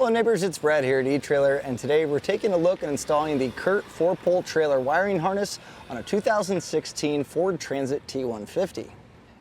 Hello neighbors, it's Brad here at eTrailer, and today we're taking a look at installing the Curt 4-pole trailer wiring harness on a 2016 Ford Transit T150.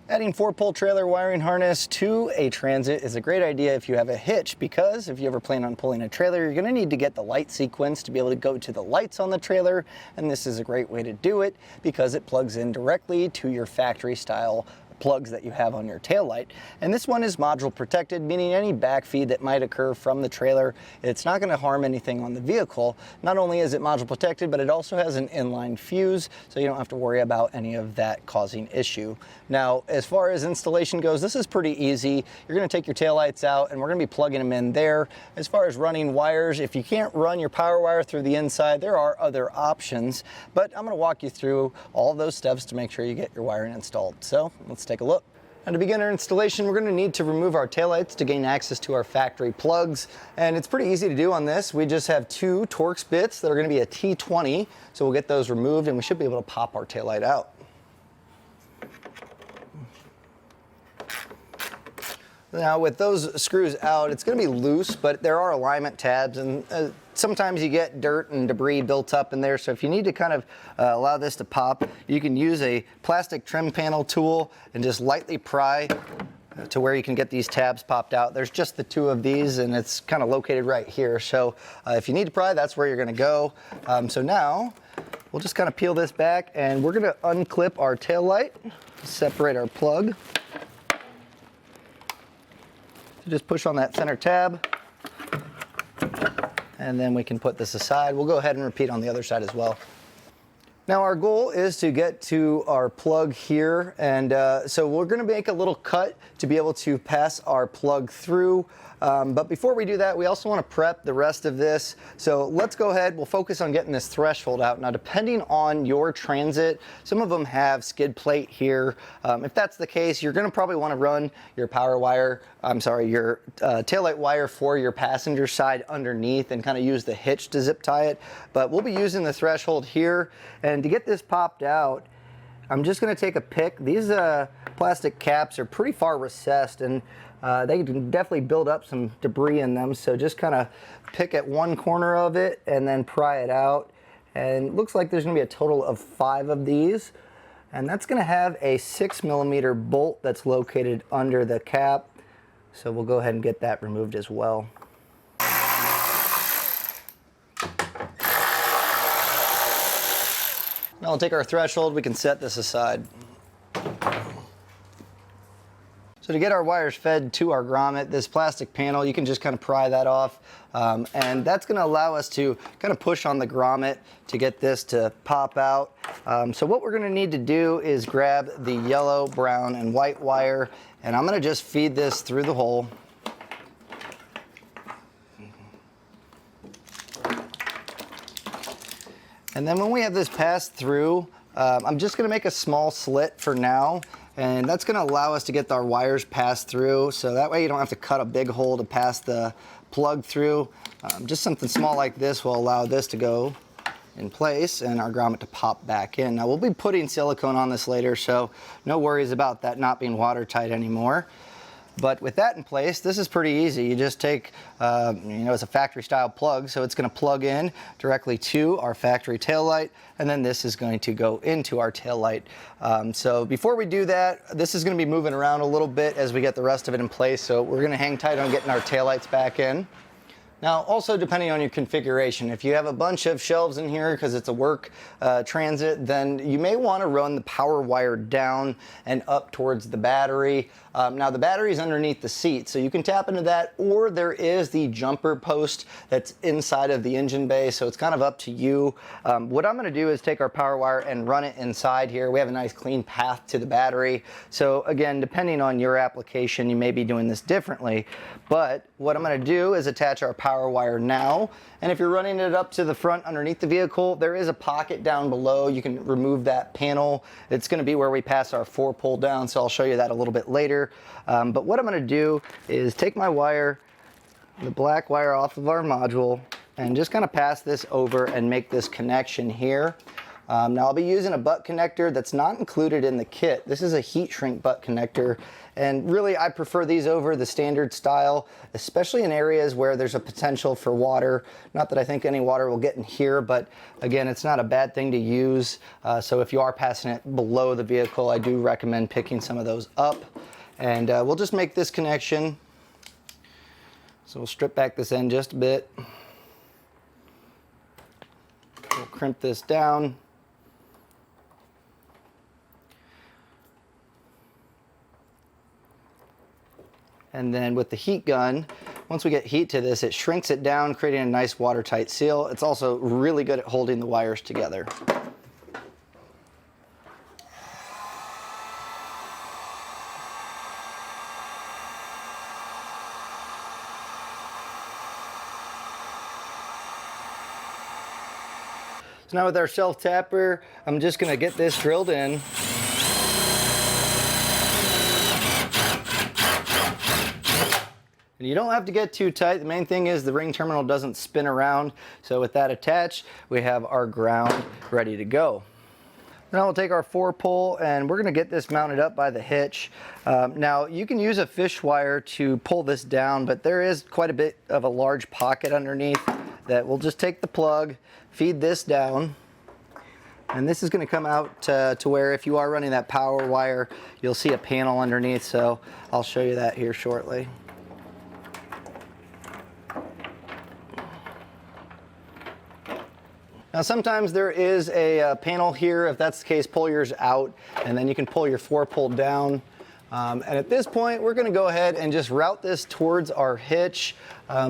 Adding 4-pole trailer wiring harness to a Transit is a great idea if you have a hitch, because if you ever plan on pulling a trailer, you're going to need to get the light sequence to be able to go to the lights on the trailer, and this is a great way to do it because it plugs in directly to your factory style plugs that you have on your taillight. And this one is module protected, meaning any backfeed that might occur from the trailer, it's not going to harm anything on the vehicle. Not only is it module protected, but it also has an inline fuse, so you don't have to worry about any of that causing issue. Now, as far as installation goes, this is pretty easy. You're going to take your taillights out and we're going to be plugging them in there. As far as running wires, if you can't run your power wire through the inside, there are other options, but I'm going to walk you through all of those steps to make sure you get your wiring installed. So let's take a look. Now, to begin our installation, we're going to need to remove our taillights to gain access to our factory plugs, and it's pretty easy to do on this. We just have two Torx bits that are going to be a T20, so we'll get those removed and we should be able to pop our taillight out. Now, with those screws out, it's going to be loose, but there are alignment tabs, and sometimes you get dirt and debris built up in there, so if you need to kind of allow this to pop, you can use a plastic trim panel tool and just lightly pry to where you can get these tabs popped out. There's just the two of these, and it's kind of located right here, so if you need to pry, that's where you're going to go. So now, we'll just kind of peel this back, and we're going to unclip our tail light, separate our plug. So just push on that center tab, and then we can put this aside. We'll go ahead and repeat on the other side as well. Now, our goal is to get to our plug here, and so we're going to make a little cut to be able to pass our plug through. But before we do that, we also want to prep the rest of this. So let's go ahead, we'll focus on getting this threshold out. Now, depending on your Transit, some of them have skid plate here. If that's the case, you're going to probably want to run your power wire, your taillight wire for your passenger side underneath and kind of use the hitch to zip tie it. But we'll be using the threshold here. And to get this popped out, I'm just going to take a pick. These plastic caps are pretty far recessed, and they can definitely build up some debris in them, so just kind of pick at one corner of it and then pry it out. And it looks like there's going to be a total of 5 of these, and that's going to have a 6mm bolt that's located under the cap, so we'll go ahead and get that removed as well. Now we'll take our threshold, we can set this aside. So to get our wires fed to our grommet, this plastic panel, you can just kind of pry that off, and that's going to allow us to kind of push on the grommet to get this to pop out. So what we're going to need to do is grab the yellow, brown, and white wire, and I'm going to just feed this through the hole. And then when we have this passed through, I'm just going to make a small slit for now, and that's going to allow us to get our wires passed through, so that way you don't have to cut a big hole to pass the plug through. Just something small like this will allow this to go in place and our grommet to pop back in. Now, we'll be putting silicone on this later, so no worries about that not being watertight anymore. But with that in place, this is pretty easy. You just take, it's a factory style plug, so it's going to plug in directly to our factory taillight, and then this is going to go into our taillight. So before we do that, this is going to be moving around a little bit as we get the rest of it in place, so we're going to hang tight on getting our taillights back in. Now, also depending on your configuration, if you have a bunch of shelves in here because it's a work Transit, then you may want to run the power wire down and up towards the battery. Now, the battery is underneath the seat, so you can tap into that, or there is the jumper post that's inside of the engine bay, so it's kind of up to you. What I'm going to do is take our power wire and run it inside here. We have a nice clean path to the battery. So again, depending on your application, you may be doing this differently, but what I'm going to do is attach our power wire now, and if you're running it up to the front underneath the vehicle, there is a pocket down below. You can remove that panel. It's going to be where we pass our 4-pole down, so I'll show you that a little bit later. But what I'm going to do is take my wire, the black wire off of our module, and just kind of pass this over and make this connection here. Now I'll be using a butt connector that's not included in the kit. This is a heat shrink butt connector, and really I prefer these over the standard style, especially in areas where there's a potential for water. Not that I think any water will get in here, but again, it's not a bad thing to use. So if you are passing it below the vehicle, I do recommend picking some of those up. And we'll just make this connection. So we'll strip back this end just a bit. We'll crimp this down. And then with the heat gun, once we get heat to this, it shrinks it down, creating a nice watertight seal. It's also really good at holding the wires together. So now with our self tapper, I'm just gonna get this drilled in. And you don't have to get too tight. The main thing is the ring terminal doesn't spin around. So with that attached, we have our ground ready to go. Now we'll take our 4-pole and we're gonna get this mounted up by the hitch. Now you can use a fish wire to pull this down, but there is quite a bit of a large pocket underneath that we'll just take the plug, feed this down, and this is going to come out to where if you are running that power wire, you'll see a panel underneath, so I'll show you that here shortly. Now sometimes there is a panel here. If that's the case, pull yours out and then you can pull your 4-pole down. And at this point, we're going to go ahead and just route this towards our hitch.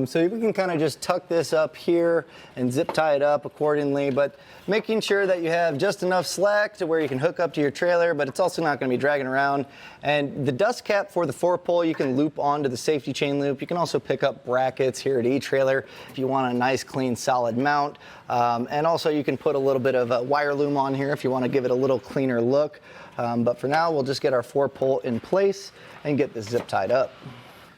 So we can kind of just tuck this up here and zip tie it up accordingly, but making sure that you have just enough slack to where you can hook up to your trailer, but it's also not going to be dragging around. And the dust cap for the 4-pole, you can loop onto the safety chain loop. You can also pick up brackets here at eTrailer if you want a nice, clean, solid mount. And also you can put a little bit of a wire loom on here if you want to give it a little cleaner look. But for now, we'll just get our 4-pole in place and get this zip tied up.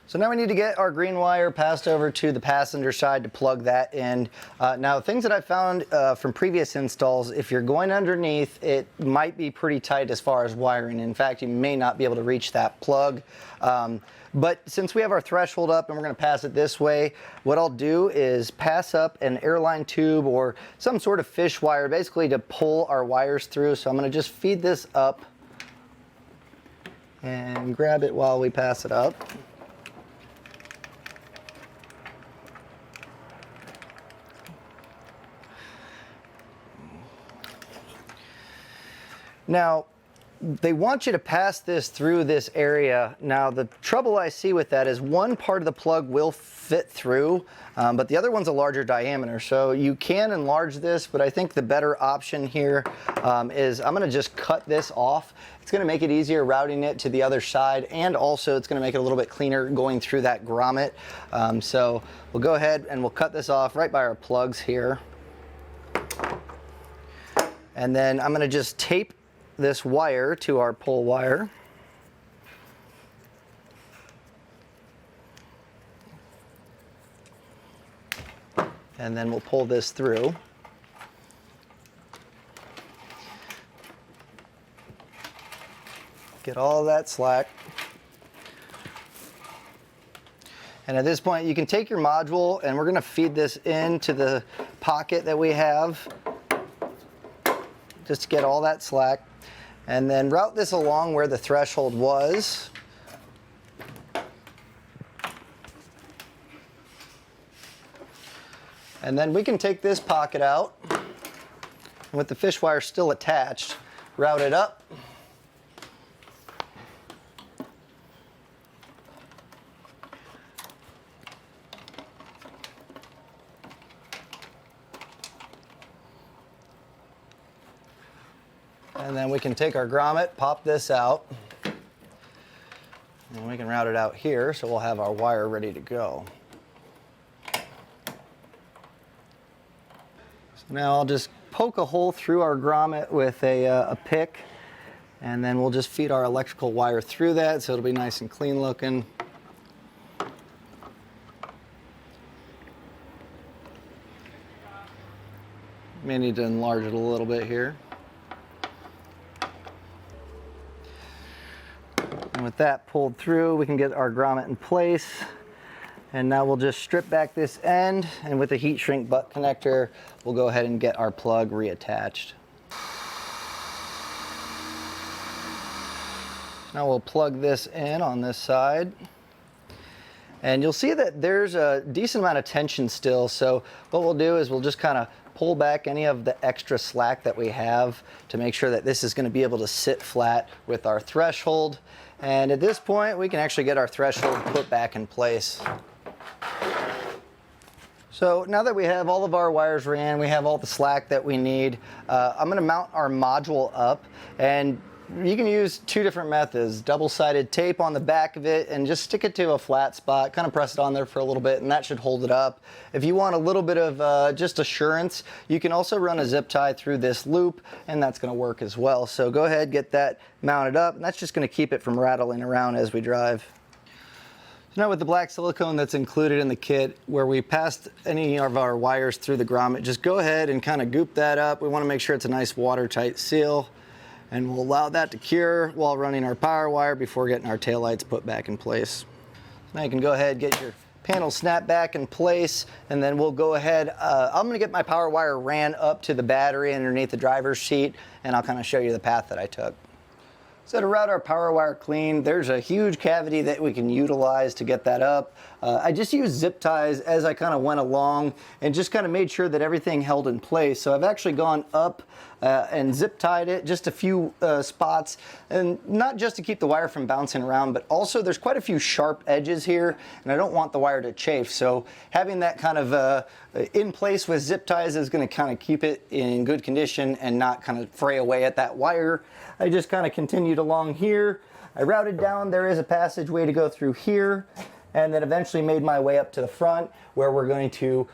So now we need to get our green wire passed over to the passenger side to plug that in. Now, things that I found from previous installs, if you're going underneath, it might be pretty tight as far as wiring. In fact, you may not be able to reach that plug. But since we have our threshold up and we're going to pass it this way, what I'll do is pass up an airline tube or some sort of fish wire, basically to pull our wires through. So I'm going to just feed this up and grab it while we pass it up. Now, they want you to pass this through this area. Now, the trouble I see with that is one part of the plug will fit through, but the other one's a larger diameter. So you can enlarge this, but I think the better option here is I'm gonna just cut this off. It's gonna make it easier routing it to the other side, and also it's gonna make it a little bit cleaner going through that grommet. So we'll go ahead and we'll cut this off right by our plugs here. And then I'm gonna just tape this wire to our pull wire. And then we'll pull this through. Get all that slack. And at this point, you can take your module and we're going to feed this into the pocket that we have just to get all that slack. And then route this along where the threshold was. And then we can take this pocket out, and with the fish wire still attached, route it up. And then we can take our grommet, pop this out, and we can route it out here, so we'll have our wire ready to go. So now I'll just poke a hole through our grommet with a pick, and then we'll just feed our electrical wire through that, so it'll be nice and clean looking. May need to enlarge it a little bit here. And with that pulled through, we can get our grommet in place. And now we'll just strip back this end, and with the heat shrink butt connector, we'll go ahead and get our plug reattached. Now we'll plug this in on this side. And you'll see that there's a decent amount of tension still, so what we'll do is we'll just kind of pull back any of the extra slack that we have to make sure that this is going to be able to sit flat with our threshold. And at this point, we can actually get our threshold put back in place. So now that we have all of our wires ran, we have all the slack that we need, I'm going to mount our module up, and you can use two different methods: double-sided tape on the back of it and just stick it to a flat spot, kind of press it on there for a little bit, and that should hold it up. If you want a little bit of just assurance, you can also run a zip tie through this loop, and that's going to work as well. So go ahead, get that mounted up, and that's just going to keep it from rattling around as we drive. Now with the black silicone that's included in the kit, where we passed any of our wires through the grommet, just go ahead and kind of goop that up. We want to make sure it's a nice watertight seal, and we'll allow that to cure while running our power wire before getting our taillights put back in place. Now you can go ahead and get your panel snap back in place, and then we'll go ahead. I'm going to get my power wire ran up to the battery underneath the driver's seat, and I'll kind of show you the path that I took. So to route our power wire clean, there's a huge cavity that we can utilize to get that up. I just used zip ties as I kind of went along and just kind of made sure that everything held in place. So I've actually gone up and zip tied it just a few spots, and not just to keep the wire from bouncing around, but also there's quite a few sharp edges here, and I don't want the wire to chafe. So having that kind of in place with zip ties is going to kind of keep it in good condition and not kind of fray away at that wire. I just kind of continued along here. I routed down, there is a passageway to go through here, and then eventually made my way up to the front, where we're going to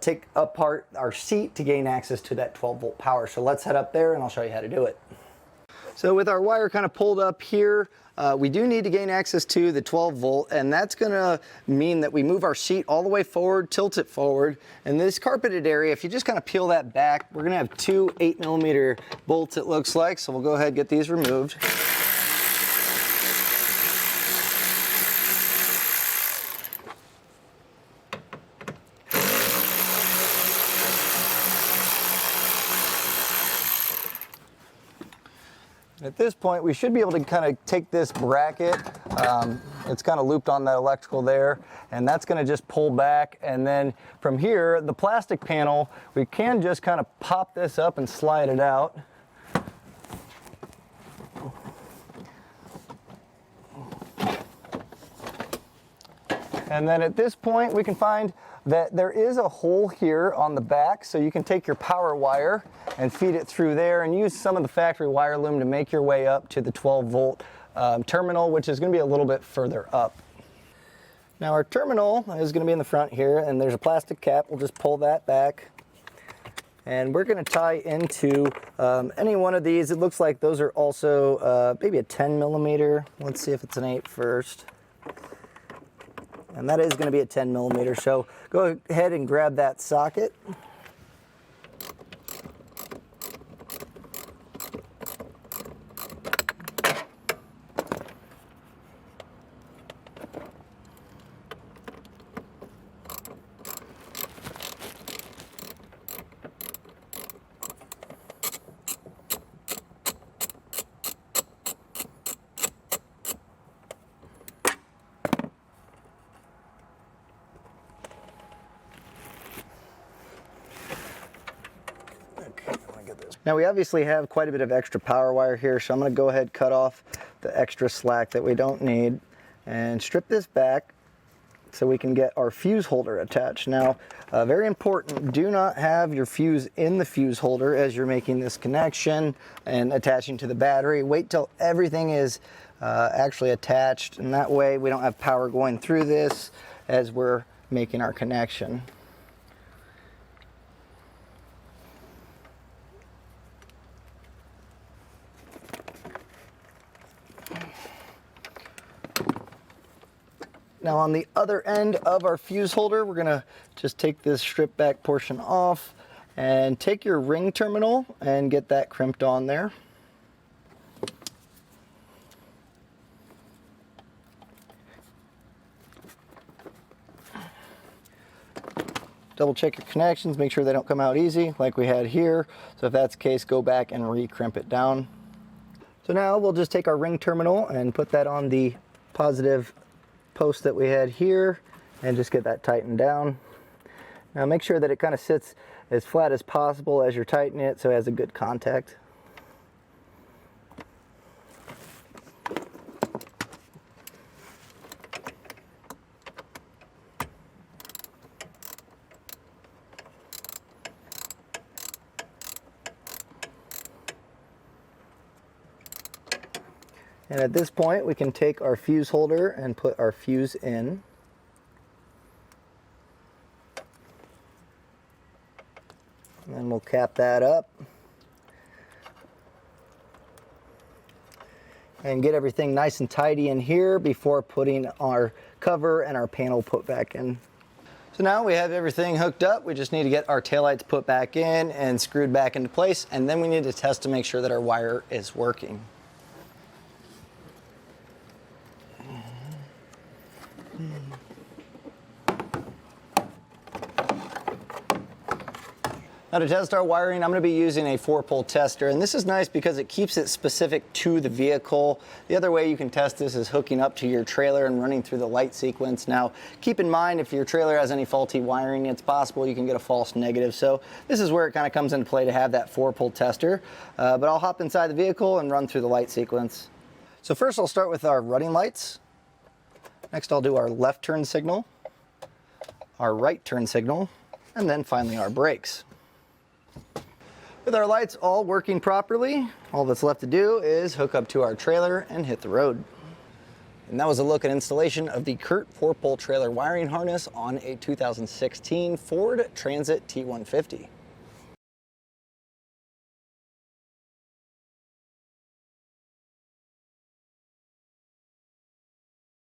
take apart our seat to gain access to that 12-volt power. So let's head up there and I'll show you how to do it. So with our wire kind of pulled up here, we do need to gain access to the 12-volt, and that's going to mean that we move our seat all the way forward, tilt it forward, and this carpeted area, if you just kind of peel that back, we're going to have two 8mm bolts, it looks like, so we'll go ahead and get these removed. At this point, we should be able to kind of take this bracket, it's kind of looped on that electrical there, and that's going to just pull back, and then from here, the plastic panel, we can just kind of pop this up and slide it out. And then at this point, we can find that there is a hole here on the back, so you can take your power wire and feed it through there and use some of the factory wire loom to make your way up to the 12-volt terminal, which is going to be a little bit further up. Now our terminal is going to be in the front here, and there's a plastic cap. We'll just pull that back, and we're going to tie into any one of these. It looks like those are also maybe a 10mm. Let's see if it's an 8 first. And that is going to be a 10mm, so go ahead and grab that socket. Now we obviously have quite a bit of extra power wire here, so I'm going to go ahead and cut off the extra slack that we don't need and strip this back so we can get our fuse holder attached. Now, very important, do not have your fuse in the fuse holder as you're making this connection and attaching to the battery. Wait till everything is actually attached, and that way we don't have power going through this as we're making our connection. Now on the other end of our fuse holder, we're gonna just take this strip back portion off and take your ring terminal and get that crimped on there. double check your connections, make sure they don't come out easy like we had here. So if that's the case, go back and re-crimp it down. So now we'll just take our ring terminal and put that on the positive post that we had here and just get that tightened down. Now make sure that it kind of sits as flat as possible as you're tightening it so it has a good contact. And at this point, we can take our fuse holder and put our fuse in. And then we'll cap that up. And get everything nice and tidy in here before putting our cover and our panel put back in. So now we have everything hooked up. We just need to get our taillights put back in and screwed back into place. And then we need to test to make sure that our wire is working. Now to test our wiring, I'm going to be using a 4-pole tester, and this is nice because it keeps it specific to the vehicle. The other way you can test this is hooking up to your trailer and running through the light sequence. Now keep in mind, if your trailer has any faulty wiring, it's possible you can get a false negative. So this is where it kind of comes into play to have that 4-pole tester. But I'll hop inside the vehicle and run through the light sequence. So first I'll start with our running lights. Next I'll do our left turn signal, our right turn signal, and then finally our brakes. With our lights all working properly, all that's left to do is hook up to our trailer and hit the road. And that was a look at installation of the Curt 4-pole trailer wiring harness on a 2016 Ford Transit T150.